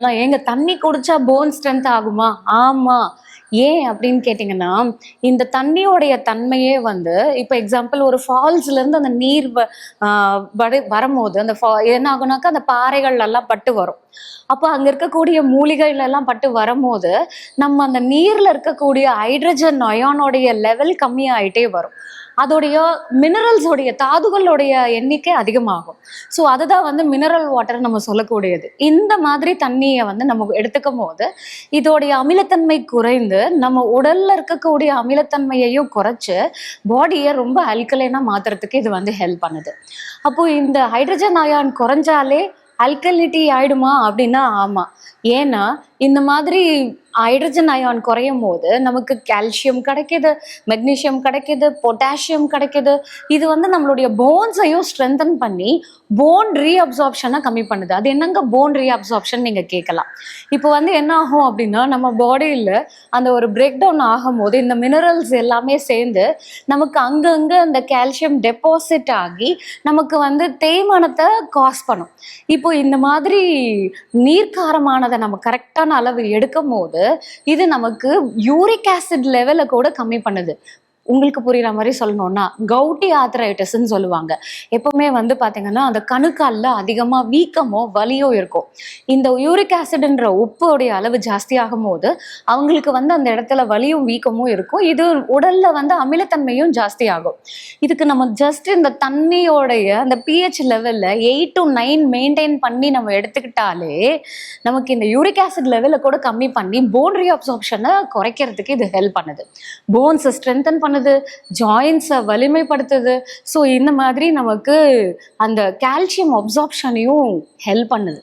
நான் ஏங்க தண்ணி குடிச்சா போன் ஸ்ட்ரென்த் ஆகுமா? ஆமா. ஏன் அப்படின்னு கேட்டிங்கன்னா, இந்த தண்ணியோடைய தன்மையே வந்து இப்ப எக்ஸாம்பிள் ஒரு ஃபால்ஸ்ல இருந்து அந்த நீர் வரும்போது அந்த என்ன ஆகும்னாக்கா அந்த பாறைகள் எல்லாம் பட்டு வரும். அப்போ அங்க இருக்கக்கூடிய மூலிகைகள் எல்லாம் பட்டு வரும்போது, நம்ம அந்த நீர்ல இருக்கக்கூடிய ஹைட்ரஜன் அயானோடைய லெவல் கம்மியாயிட்டே வரும். அதோடைய மினரல்ஸோடைய தாதுகளுடைய எண்ணிக்கை அதிகமாகும். ஸோ அதுதான் வந்து மினரல் வாட்டர் நம்ம சொல்லக்கூடியது. இந்த மாதிரி தண்ணியை வந்து நம்ம எடுத்துக்கும் போது இதோடைய அமிலத்தன்மை குறைந்து நம்ம உடல்ல இருக்கக்கூடிய அமிலத்தன்மையையும் குறைச்சு பாடியை ரொம்ப அல்கலைனா மாத்துறதுக்கு இது வந்து ஹெல்ப் பண்ணுது. அப்போ இந்த ஹைட்ரஜன் அயான் குறைஞ்சாலே அல்கலினிட்டி ஆயிடுமா அப்படின்னா ஆமா. ஏன்னா இந்த மாதிரி ஹைட்ரஜன் அயான் குறையும் போது நமக்கு கால்சியம் கிடைக்குது, மெக்னீசியம் கிடைக்குது, பொட்டாசியம் கிடைக்குது. இது வந்து நம்மளுடைய போன்ஸையும் ஸ்ட்ரென்தன் பண்ணி போன் ரீஅப்சார்ப்ஷனை கம்மி பண்ணுது. அது என்னங்க போன் ரீஅப்சார்ப்ஷன் நீங்க கேட்கலாம். இப்போ வந்து என்ன ஆகும் அப்படின்னா நம்ம பாடியில் அந்த ஒரு பிரேக் டவுன் ஆகும்போது இந்த மினரல்ஸ் எல்லாமே சேர்ந்து நமக்கு அங்கங்க அந்த கால்சியம் டெபாசிட் ஆகி நமக்கு வந்து தேய்மானத்தை காஸ் பண்ணும். இப்போ இந்த மாதிரி நீர்க்காரமானதை நம்ம கரெக்டான அளவு எடுக்கும் போது இது நமக்கு யூரிக் ஆசிட் லெவலை கூட கம்மி பண்ணுது. உங்களுக்கு புரியுற மாதிரி சொல்லணும்னா கவுட்டி ஆர்த்ரைட்டிஸ்ன்னு சொல்லுவாங்க. எப்பவுமே வந்து பாத்தீங்கன்னா அந்த கணுக்கால்ல அதிகமா வீக்கமோ வலியோ இருக்கும். இந்த யூரிக் ஆசிட்ன்ற உப்போடைய அளவு ஜாஸ்தி ஆகும் போது அவங்களுக்கு வந்து அந்த இடத்துல வலியும் வீக்கமும் இருக்கும். இது உடல்ல வந்து அமிலத்தன்மையும் ஜாஸ்தி ஆகும். இதுக்கு நம்ம ஜஸ்ட் இந்த தண்ணியோடைய அந்த பிஹெச் லெவல்ல 8 to 9 மெயின்டைன் பண்ணி நம்ம எடுத்துக்கிட்டாலே நமக்கு இந்த யூரிக் ஆசிட் லெவலை கூட கம்மி பண்ணி போன் ரீஅப்சார்ப்ஷனை குறைக்கிறதுக்கு இது ஹெல்ப் பண்ணுது. போன்ஸை ஸ்ட்ரென்தன் பண்ணுது, ஜாயின்ஸை வலிமைப்படுத்துது. ஸோ இந்த மாதிரி நமக்கு அந்த கால்சியம் அப்சார்ப்ஷனையும் ஹெல்ப் பண்ணுது.